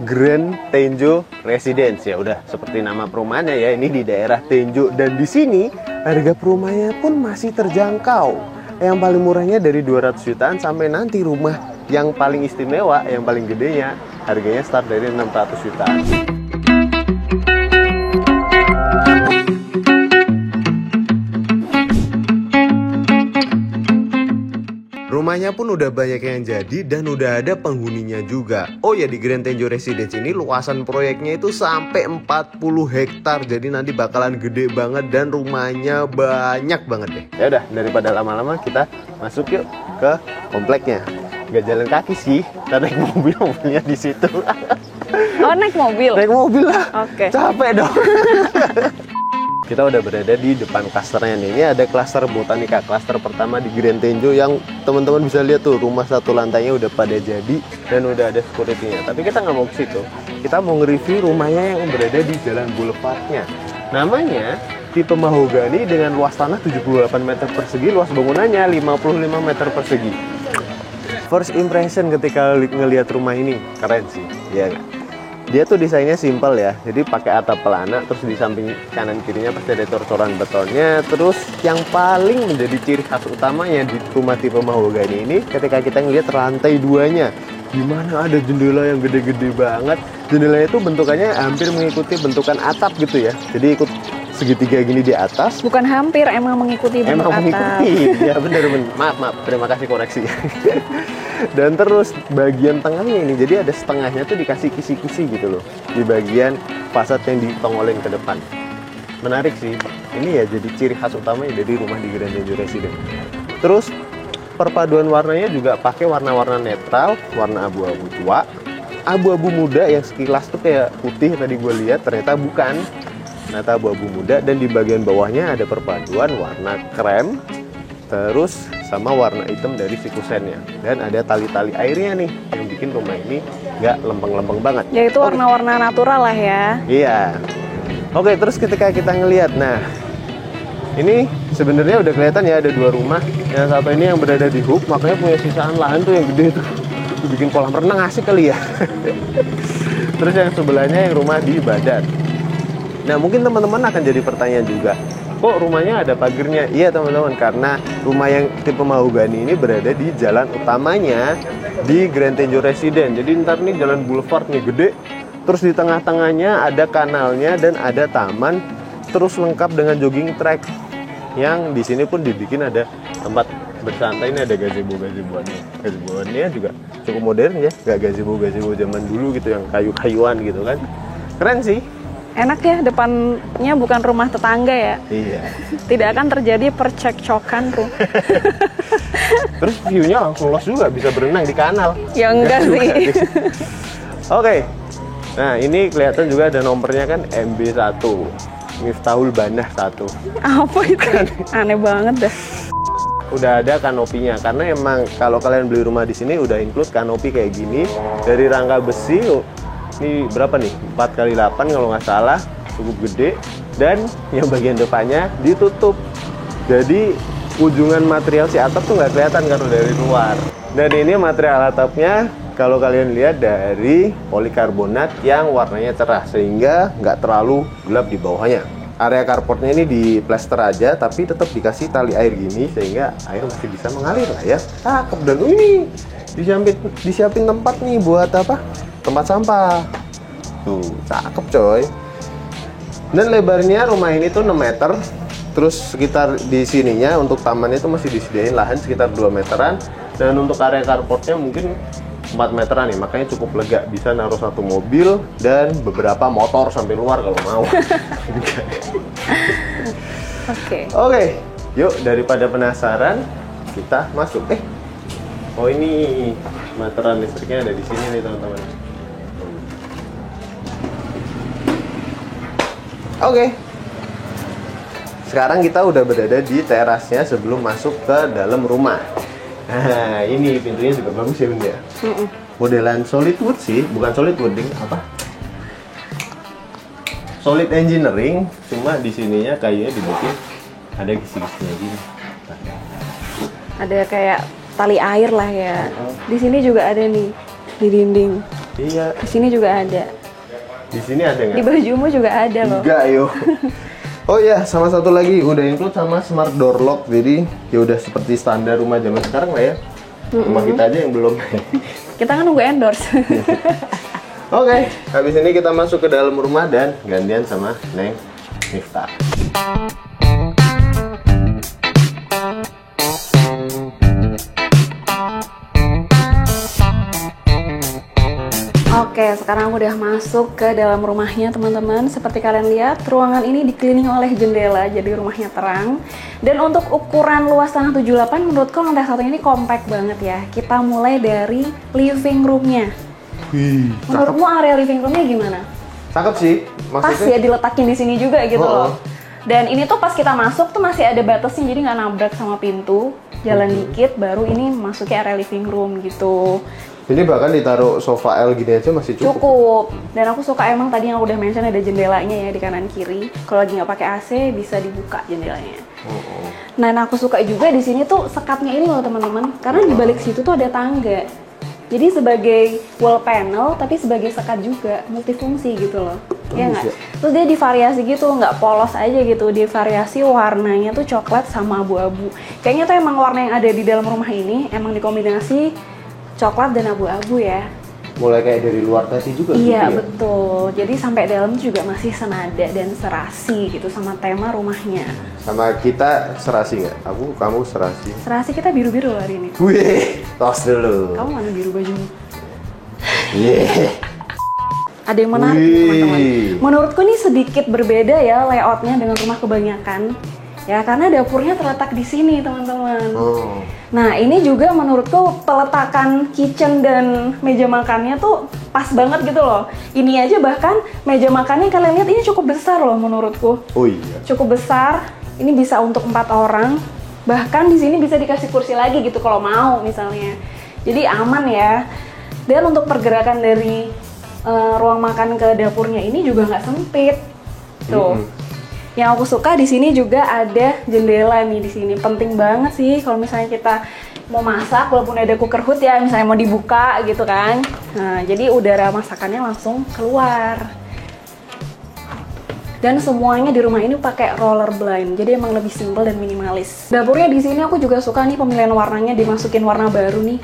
Grand Tenjo Residence. Ya udah seperti nama perumahannya ya, ini di daerah Tenjo, dan di sini harga perumahannya pun masih terjangkau. Yang paling murahnya dari 200 jutaan sampai nanti rumah yang paling istimewa, yang paling gedenya harganya start dari 600 jutaan. Rumahnya pun udah banyak yang jadi dan udah ada penghuninya juga. Oh ya, di Grand Tenjo Residence ini luasan proyeknya itu sampai 40 hektar. Jadi nanti bakalan gede banget dan rumahnya banyak banget deh. Ya udah, daripada lama-lama kita masuk yuk ke kompleknya. Gak jalan kaki sih, kita naik mobil, mobilnya di situ. Oh, naik mobil? Naik mobil lah. Oke. Capek dong. Kita udah berada di depan klasternya nih. Ini ada klaster botanika, klaster pertama di Grand Tenjo, yang teman-teman bisa lihat tuh rumah satu lantainya udah pada jadi dan udah ada security-nya. Tapi kita nggak mau ke situ. Kita mau nge-review rumahnya yang berada di Jalan Boulevardnya. Namanya tipe mahogani dengan luas tanah 78 meter persegi, luas bangunannya 55 meter persegi. First impression ketika ngelihat rumah ini keren sih, ya nggak? Dia tuh desainnya simpel ya, jadi pakai atap pelana, terus di samping kanan kirinya pasti ada cor-coran betonnya. Terus yang paling menjadi ciri khas utamanya di rumah tipe mahogani ini, ketika kita ngelihat lantai duanya, di mana ada jendela yang gede-gede banget. Jendelanya itu bentukannya hampir mengikuti bentukan atap gitu ya, jadi ikut segitiga gini di atas. Bukan hampir, emang mengikuti bentuk Emang atap. mengikuti, ya bener-bener. Maaf, terima kasih koreksi. Dan terus bagian tengahnya ini, jadi ada setengahnya tuh dikasih kisi-kisi gitu loh, di bagian fasad yang ditongolin ke depan. Menarik sih, ini ya jadi ciri khas utamanya dari rumah di Grand Tenjo Residence. Terus perpaduan warnanya juga pakai warna-warna netral, warna abu-abu tua, abu-abu muda yang sekilas tuh kayak putih tadi gue lihat, ternyata bukan. Ternyata abu-abu muda, dan di bagian bawahnya ada perpaduan warna krem, terus sama warna hitam dari sikusennya, dan ada tali-tali airnya nih yang bikin rumah ini nggak lempeng-lempeng banget. Ya itu warna-warna natural lah ya. Iya. Oke, terus ketika kita ngelihat, nah ini sebenarnya udah kelihatan ya ada dua rumah. Yang satu ini yang berada di hub, makanya punya sisaan lahan tuh yang gede tuh, bikin kolam renang asik kali ya. Terus yang sebelahnya yang rumah di badan. Nah mungkin teman-teman akan jadi pertanyaan juga, kok rumahnya ada pagernya? Iya teman-teman, karena rumah yang tipe mahogani ini berada di jalan utamanya di Grand Tenjo Residence. Jadi ntar nih jalan boulevard nih gede, terus di tengah-tengahnya ada kanalnya dan ada taman, terus lengkap dengan jogging track. Yang di sini pun dibikin ada tempat bersantai, ini ada gazebo-gazeboannya. Gazeboannya juga cukup modern ya, nggak gazebo-gazebo zaman dulu gitu yang kayu-kayuan gitu kan. Keren sih. Enak ya, depannya bukan rumah tetangga ya. Iya. Tidak akan terjadi percekcokan tuh. Terus view-nya langsung los juga, bisa berenang di kanal. Ya enggak sih. Oke. Nah, ini kelihatan juga ada nomornya kan, MB1. Miftahul Banah 1. Apa itu? Aneh banget dah. Udah ada kanopinya, karena emang kalau kalian beli rumah di sini udah include kanopi kayak gini dari rangka besi. Ini berapa nih? 4x8 kalau nggak salah, cukup gede. Dan yang bagian depannya ditutup. Jadi ujungan material si atap tuh nggak kelihatan karena dari luar. Dan ini material atapnya kalau kalian lihat dari polikarbonat yang warnanya cerah, sehingga nggak terlalu gelap di bawahnya. Area carportnya ini di plester aja, tapi tetap dikasih tali air gini sehingga air masih bisa mengalir lah ya. Cakep. Dan ini disiapin tempat nih buat apa? Tempat sampah. Tuh, cakep coy. Dan lebarnya rumah ini tuh 6 meter. Terus sekitar di sininya untuk tamannya itu masih disediain lahan sekitar 2 meteran. Dan untuk area carportnya mungkin 4 meteran nih, makanya cukup lega, bisa naruh satu mobil dan beberapa motor sampai luar kalau mau. Oke, yuk daripada penasaran kita masuk. Oh ini meteran listriknya ada di sini nih teman-teman. Oke. Sekarang kita udah berada di terasnya sebelum masuk ke dalam rumah. Nah, ini pintunya juga bagus ya, Bunda. Modelan solid wood sih, bukan solid wooding, apa? Solid engineering, cuma di sininya kayunya dibikin ada kisi-kisinya gini. Ada kayak tali air lah ya. Di sini juga ada nih di dinding. Iya. Di sini juga ada. Di sini ada Di nggak? bajumu juga ada loh. Enggak, yo. Oh iya, sama satu lagi udah include sama smart door lock. Jadi ya udah seperti standar rumah zaman sekarang lah ya. Rumah kita aja yang belum. Kita kan nunggu endorse. Oke, habis ini kita masuk ke dalam rumah dan gantian sama Neng Miftah. Oke, sekarang aku udah masuk ke dalam rumahnya teman-teman. Seperti kalian lihat, ruangan ini dikelilingi oleh jendela, jadi rumahnya terang. Dan untuk ukuran luas tanah 78, menurutku lantai satu ini compact banget ya. Kita mulai dari living roomnya. Wih, Menurutmu area living roomnya gimana? cakep sih. Pas ya diletakin di sini juga gitu Oh, loh. Dan ini tuh pas kita masuk tuh masih ada batasnya, jadi nggak nabrak sama pintu. Jalan dikit, baru ini masuk ke area living room gitu. Ini bahkan ditaruh sofa L gini aja masih cukup. Cukup. Dan aku suka emang tadi yang udah mention ada jendelanya ya di kanan kiri. Kalau lagi nggak pakai AC bisa dibuka jendelanya. Nah, aku suka juga di sini tuh sekatnya ini loh teman-teman. Karena di balik situ tuh ada tangga. Jadi sebagai wall panel tapi sebagai sekat juga, multifungsi gitu loh. Iya nggak? Terus dia divariasi gitu, nggak polos aja gitu. Divariasi warnanya tuh coklat sama abu-abu. Kayaknya tuh emang warna yang ada di dalam rumah ini emang dikombinasi coklat dan abu-abu ya. Mulai kayak dari luar tadi juga Iya gitu ya? betul. Jadi sampai dalam juga masih senada dan serasi gitu sama tema rumahnya. Sama kita serasi nggak? Kamu serasi. Serasi kita biru-biru loh hari ini. Wih, tos dulu. Kamu mana biru bajumu? Yeah. Ada yang menarik nih, Wih. teman-teman. Menurutku ini sedikit berbeda ya layoutnya dengan rumah kebanyakan. Ya karena dapurnya terletak di sini teman-teman. Oh. Nah ini juga menurutku peletakan kitchen dan meja makannya tuh pas banget gitu loh. Ini aja bahkan meja makannya kalian lihat ini cukup besar loh menurutku. Oh iya. Cukup besar. Ini bisa untuk 4 orang. Bahkan di sini bisa dikasih kursi lagi gitu kalau mau misalnya. Jadi aman ya. Dan untuk pergerakan dari ruang makan ke dapurnya ini juga nggak sempit. Tuh. Yang aku suka di sini juga ada jendela nih di sini. Penting banget sih kalau misalnya kita mau masak walaupun ada cooker hood ya, misalnya mau dibuka gitu kan. Nah, jadi udara masakannya langsung keluar. Dan semuanya di rumah ini pakai roller blind. Jadi emang lebih simple dan minimalis. Dapurnya di sini aku juga suka nih pemilihan warnanya, dimasukin warna baru nih.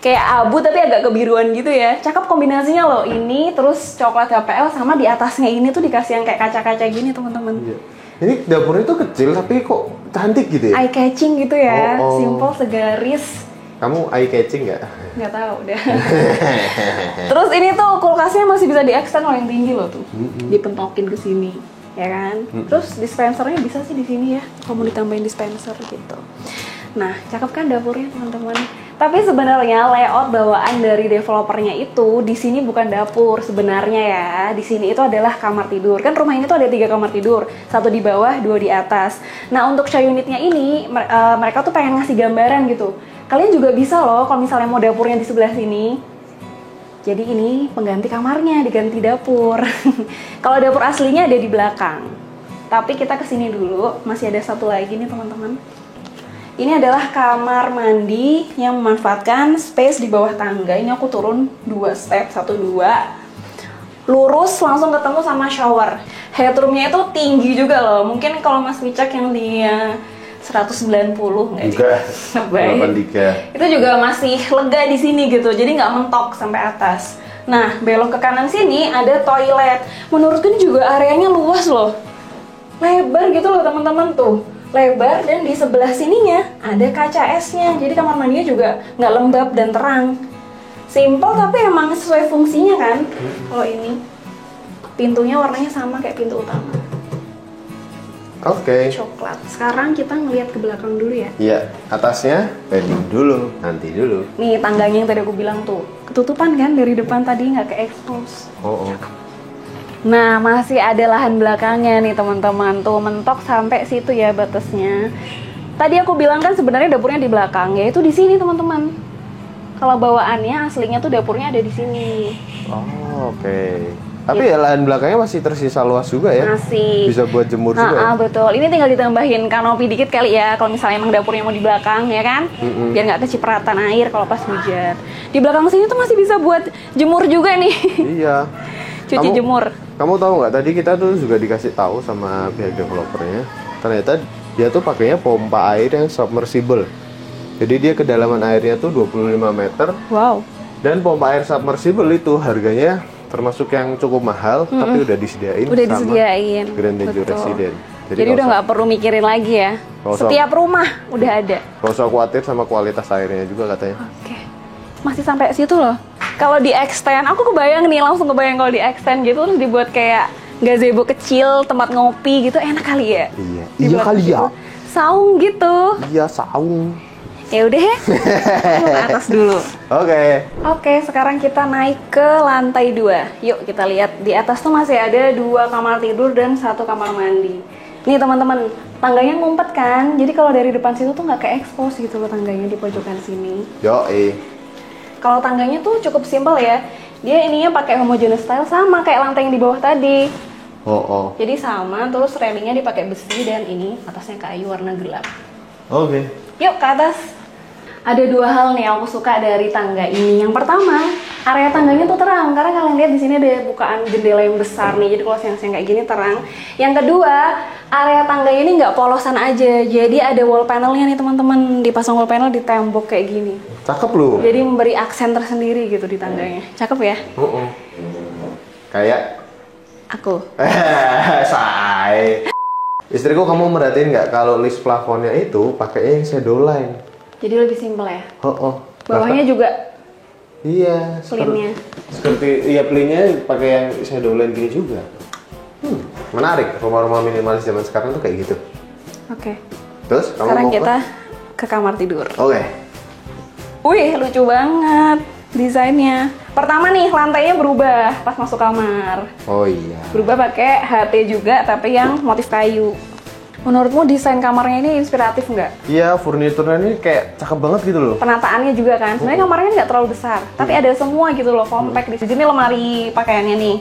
Kayak abu tapi agak kebiruan gitu ya. Cakep kombinasinya loh. Ini terus coklat KPL sama di atasnya ini tuh dikasih yang kayak kaca-kaca gini, teman-teman. Iya. Ini dapurnya tuh kecil tapi kok cantik gitu ya? Eye catching gitu ya. Oh. Simple, segaris. Kamu eye catching nggak? Nggak tahu deh. Terus ini tuh kulkasnya masih bisa di-extend loh yang tinggi loh tuh. Dipentokin ke sini, ya kan? Terus dispensernya bisa sih di sini ya. Kamu ditambahin dispenser gitu. Nah, cakep kan dapurnya, teman-teman. Tapi sebenarnya layout bawaan dari developernya itu di sini bukan dapur sebenarnya ya. Di sini itu adalah kamar tidur. Kan rumah ini tuh ada 3 kamar tidur, 1 di bawah, 2 di atas. Nah, untuk show unitnya ini mereka tuh pengen ngasih gambaran gitu. Kalian juga bisa loh kalau misalnya mau dapurnya di sebelah sini. Jadi ini pengganti kamarnya, diganti dapur. Kalau dapur aslinya ada di belakang. Tapi kita kesini dulu, masih ada satu lagi nih teman-teman. Ini adalah kamar mandi yang memanfaatkan space di bawah tangga. Ini aku turun 2 step, 1, 2. Lurus langsung ketemu sama shower. Headroomnya itu tinggi juga loh. Mungkin kalau Mas Wicak yang dia 190 nggak sih? Enggak. Baik. 83. Itu juga masih lega di sini gitu. Jadi nggak mentok sampai atas. Nah, belok ke kanan sini ada toilet. Menurutku ini juga areanya luas loh. Lebar gitu loh teman-teman tuh. Lebar dan di sebelah sininya ada kaca esnya. Jadi kamar mandinya juga nggak lembab dan terang. Simple tapi emang sesuai fungsinya kan. Kalau ini pintunya warnanya sama kayak pintu utama. Oke. Coklat. Sekarang kita ngelihat ke belakang dulu ya. Iya, atasnya pending dulu, nanti dulu. Nih tangganya yang tadi aku bilang tuh. Ketutupan kan dari depan tadi nggak ke-expose. Oh. Nah, masih ada lahan belakangnya nih teman-teman. Tuh mentok sampai situ ya batasnya. Tadi aku bilang kan sebenarnya dapurnya di belakang, yaitu di sini teman-teman. Kalau bawaannya aslinya tuh dapurnya ada di sini. Oh, oke. Tapi ya lahan belakangnya masih tersisa luas juga ya. Masih. Bisa buat jemur juga ya. Betul. Ini tinggal ditambahin kanopi dikit kali ya. Kalau misalnya emang dapurnya mau di belakang ya kan, biar nggak kecipratan air kalau pas hujan. Di belakang sini tuh masih bisa buat jemur juga nih. Iya. Cuci jemur. Kamu tahu nggak? Tadi kita tuh juga dikasih tahu sama pihak developernya. Ternyata dia tuh pakainya pompa air yang submersible. Jadi dia kedalaman airnya tuh 25 meter. Wow. Dan pompa air submersible itu harganya termasuk yang cukup mahal, tapi udah disediain sama Grand Danger Resident. Jadi udah nggak perlu mikirin lagi ya. Setiap rumah udah ada. Gak usah khawatir sama kualitas airnya juga katanya. Oke. Masih sampai situ loh. Kalau di extend, aku kebayang nih, langsung kebayang kalau di extend gitu terus dibuat kayak gazebo kecil, tempat ngopi gitu, enak kali ya. Iya. Iya kali ya. Saung gitu. Iya, saung. Ya udah ya. Ke atas dulu. Oke, sekarang kita naik ke lantai 2. Yuk kita lihat di atas tuh masih ada 2 kamar tidur dan 1 kamar mandi. Nih teman-teman, tangganya ngumpet kan? Jadi kalau dari depan situ tuh nggak ke-expose gitu loh tangganya di pojokan sini. Kalau tangganya tuh cukup simpel ya. Dia ininya pakai homogeneous style sama kayak lantai yang di bawah tadi. Jadi sama, terus railingnya dipakai besi dan ini atasnya kayu warna gelap. Yuk ke atas. Ada 2 hal nih yang aku suka dari tangga ini. Yang pertama, area tangganya tuh terang karena kalian lihat di sini ada bukaan jendela yang besar nih. Jadi kalau siang-siang kayak gini terang. Yang kedua, area tangganya ini nggak polosan aja. Jadi ada wall panelnya nih teman-teman. Dipasang wall panel di tembok kayak gini. Cakep loh. Jadi memberi aksen tersendiri gitu di tangganya. Cakep ya? Kayak aku. Say. Istriku, kamu merhatiin nggak kalau list plafonnya itu pakainya yang shadow line? Jadi lebih simpel ya? Bahkan, bawahnya juga iya, plinnya. Seperti iya, plinnya pakai yang shadow line gini juga. Menarik, rumah-rumah minimalis zaman sekarang tuh kayak gitu. Terus kamu sekarang mau kita ke kamar tidur. Wih, lucu banget desainnya. Pertama nih, lantainya berubah pas masuk kamar. Berubah pakai HT juga, tapi yang motif kayu. Menurutmu desain kamarnya ini inspiratif nggak? Iya, furniturnya ini kayak cakep banget gitu loh. Penataannya juga kan. Sebenarnya kamarnya nggak terlalu besar, tapi ada semua gitu loh, compact. Di sini lemari pakaiannya nih.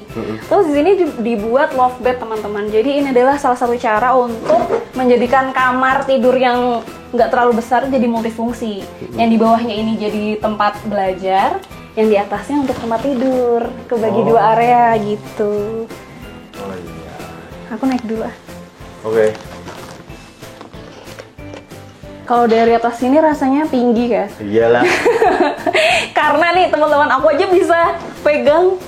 Terus di sini dibuat love bed teman-teman. Jadi ini adalah salah satu cara untuk menjadikan kamar tidur yang nggak terlalu besar jadi multifungsi. Yang di bawahnya ini jadi tempat belajar, yang di atasnya untuk tempat tidur. Kebagi 2 area gitu. Aku naik dulu ah. Kalau dari atas sini rasanya tinggi kan? Iyalah. Karena nih teman-teman, aku aja bisa pegang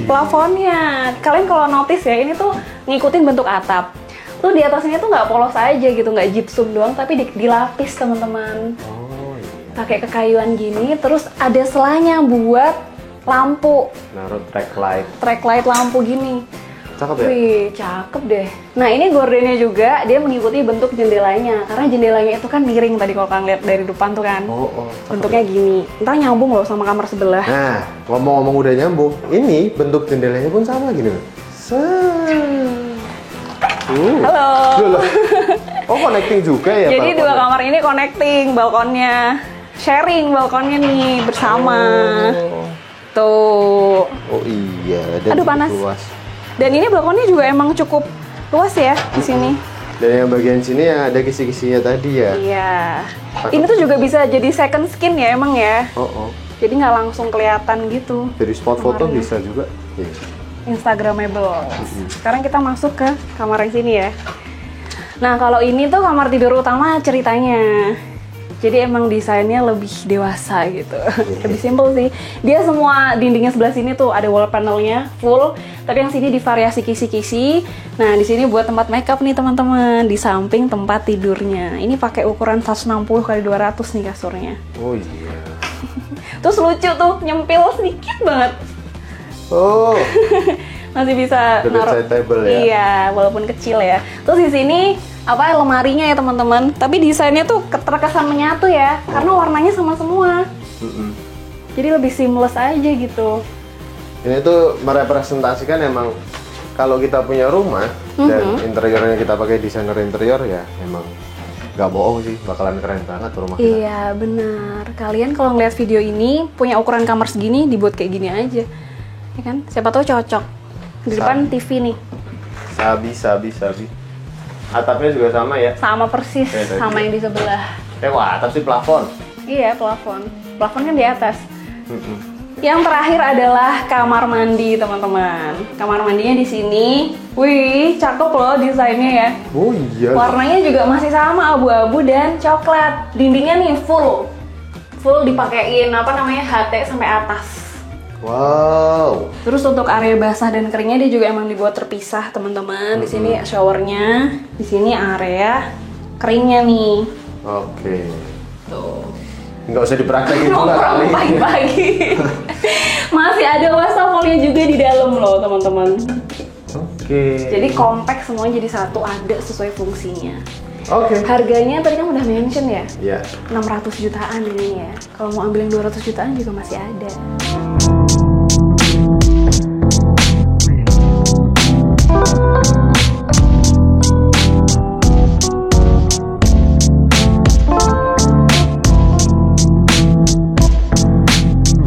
plafonnya. Kalian kalau notice ya, ini tuh ngikutin bentuk atap. Tuh di atasnya tuh nggak polos aja gitu, nggak gypsum doang, tapi dilapis teman-teman. Pakai kekayuan gini, terus ada selanya buat lampu. Naruh track light Lampu gini. Cakep ya? Wih, cakep deh. Nah ini gordennya juga, dia mengikuti bentuk jendelanya. Karena jendelanya itu kan miring tadi kalau kalian lihat dari depan tuh kan. Bentuknya gini. Ntar nyambung loh sama kamar sebelah. Nah, ngomong-ngomong udah nyambung. Ini bentuk jendelanya pun sama gini loh. Halo. Connecting juga ya? Jadi balkonnya. 2 kamar ini connecting, balkonnya. Sharing balkonnya nih bersama. Tuh. Iya. Dan aduh panas. Luas. Dan ini balkonnya juga emang cukup luas ya di sini. Dan yang bagian sini yang ada kisi-kisinya tadi ya? Iya. Ini tuh juga bisa jadi second skin ya emang ya? Jadi nggak langsung kelihatan gitu. Jadi spot foto bisa juga? Instagramable. Sekarang kita masuk ke kamar yang sini ya. Nah kalau ini tuh kamar tidur utama ceritanya. Jadi emang desainnya lebih dewasa gitu. Lebih simple sih. Dia semua dindingnya sebelah sini tuh ada wall panelnya full. Tapi yang sini divariasi kisi-kisi. Nah di sini buat tempat makeup nih teman-teman. Di samping tempat tidurnya. Ini pakai ukuran 160 x 200 nih kasurnya. Terus lucu tuh, nyempil sedikit banget. Masih bisa naruh. Ya? Iya, walaupun kecil ya. Terus di sini lemarinya ya teman-teman. Tapi desainnya tuh terkesan menyatu ya, karena warnanya sama semua. Jadi lebih seamless aja gitu. Ini tuh merepresentasikan emang kalau kita punya rumah dan interiornya kita pakai desainer interior ya, emang nggak bohong sih, bakalan keren banget rumah kita. Iya benar. Kalian kalau ngeliat video ini punya ukuran kamar segini, dibuat kayak gini aja. ya kan? Siapa tahu cocok. Di depan TV nih. Sabi. Atapnya juga sama ya? Sama persis sama yang di sebelah. Wah, atap sih plafon. Iya, plafon. Plafon kan di atas. Yang terakhir adalah kamar mandi, teman-teman. Kamar mandinya di sini. Wih, cakep loh desainnya ya. Oh iya. Warnanya juga masih sama, abu-abu dan coklat. Dindingnya nih full dipakein HT sampai atas. Wow. Terus untuk area basah dan keringnya dia juga emang dibuat terpisah, teman-teman. Di sini showernya, di sini area keringnya nih. Oke. Tuh. Nggak usah dipraktekin pula kali. Pagi-pagi. Masih ada wastafelnya juga di dalam loh, teman-teman. Oke. Jadi compact semuanya jadi satu, ada sesuai fungsinya. Oke. Harganya tadi kan udah mention ya? Iya. 600 jutaan ini ya. Kalau mau ambil yang 200 jutaan juga masih ada.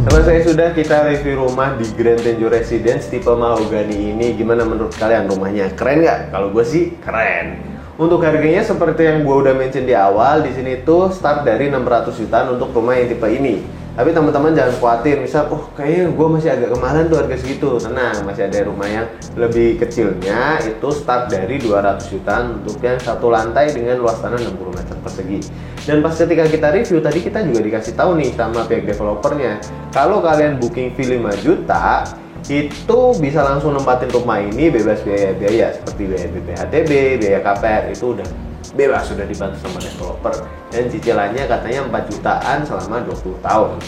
Selesai sudah kita review rumah di Grand Tenjo Residence tipe mahogani ini. Gimana menurut kalian rumahnya? Keren nggak? Kalau gue sih keren. Untuk harganya seperti yang gue udah mention di awal, di sini tuh start dari 600 jutaan untuk rumah yang tipe ini. Tapi teman-teman jangan khawatir, misal, kayaknya gue masih agak kemahalan tuh harga segitu. Tenang, masih ada rumah yang lebih kecilnya, itu start dari 200 jutaan untuk yang satu lantai dengan luas tanah 60 meter persegi. Dan pas ketika kita review, tadi kita juga dikasih tahu nih sama pihak developernya, kalau kalian booking fee 5 juta, itu bisa langsung nempatin rumah ini bebas biaya-biaya seperti biaya BPHTB, biaya KPR, itu udah bebas, sudah dibantu sama developer, dan cicilannya katanya 4 jutaan selama 20 tahun.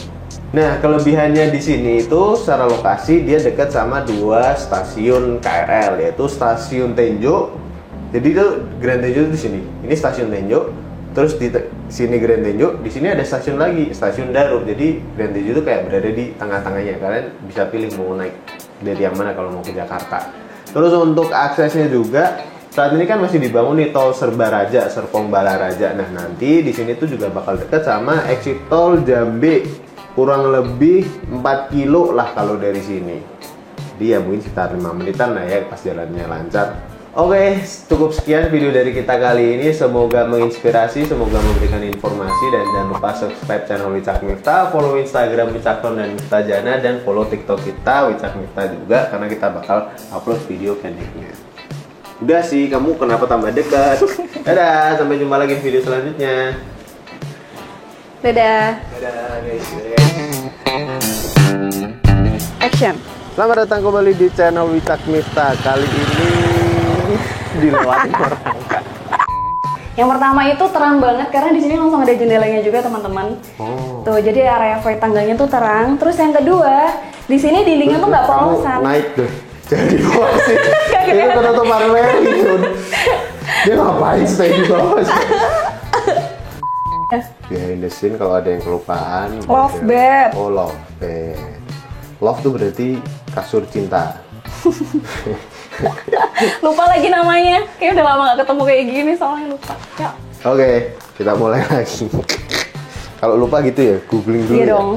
Nah, kelebihannya di sini itu secara lokasi dia dekat sama 2 stasiun KRL, yaitu stasiun Tenjo. Jadi itu Grand Tenjo di sini. Ini stasiun Tenjo. Terus di sini Grand Tenjo, di sini ada stasiun lagi, stasiun Darup. Jadi Grand Tenjo itu kayak berada di tengah-tengahnya. Kalian bisa pilih mau naik dari yang mana kalau mau ke Jakarta. Terus untuk aksesnya juga, saat ini kan masih dibangun nih tol Serbaraja, Serpong Balaraja. Nah, nanti di sini tuh juga bakal dekat sama exit tol Jambe. Kurang lebih 4 kilo lah kalau dari sini. Dia mungkin sekitar 5 menitan lah ya pas jalannya lancar. Oke, cukup sekian video dari kita kali ini. Semoga menginspirasi, semoga memberikan informasi, dan jangan lupa subscribe channel Wicak Miftah, follow Instagram Wicakton dan Miftah Jana, dan follow TikTok kita Wicak Miftah juga, karena kita bakal upload video pendeknya. Udah sih, kamu kenapa tambah dekat? Dadah, sampai jumpa lagi di video selanjutnya. Dadah. Dadah guys. Action. Selamat datang kembali di channel Wicak Miftah. Kali ini dilewatin orang. Yang pertama itu terang banget karena di sini langsung ada jendelanya juga, teman-teman. Oh. Tuh, jadi area void tangganya tuh terang. Terus yang kedua, di sini dindingnya tuh nggak polosan. Naik deh. Jadi bawah sih. Itu penutup paralel gitu. Dia ngapain stay di bawah sih? Behind the scene kalau ada yang kelupaan. Love bed. Oh, love bed. Love tuh berarti kasur cinta. Lupa lagi namanya. Kayaknya udah lama gak ketemu kayak gini, soalnya lupa. Ya. Oke, kita mulai lagi. Kalau lupa gitu ya, googling dulu Iya ya. dong.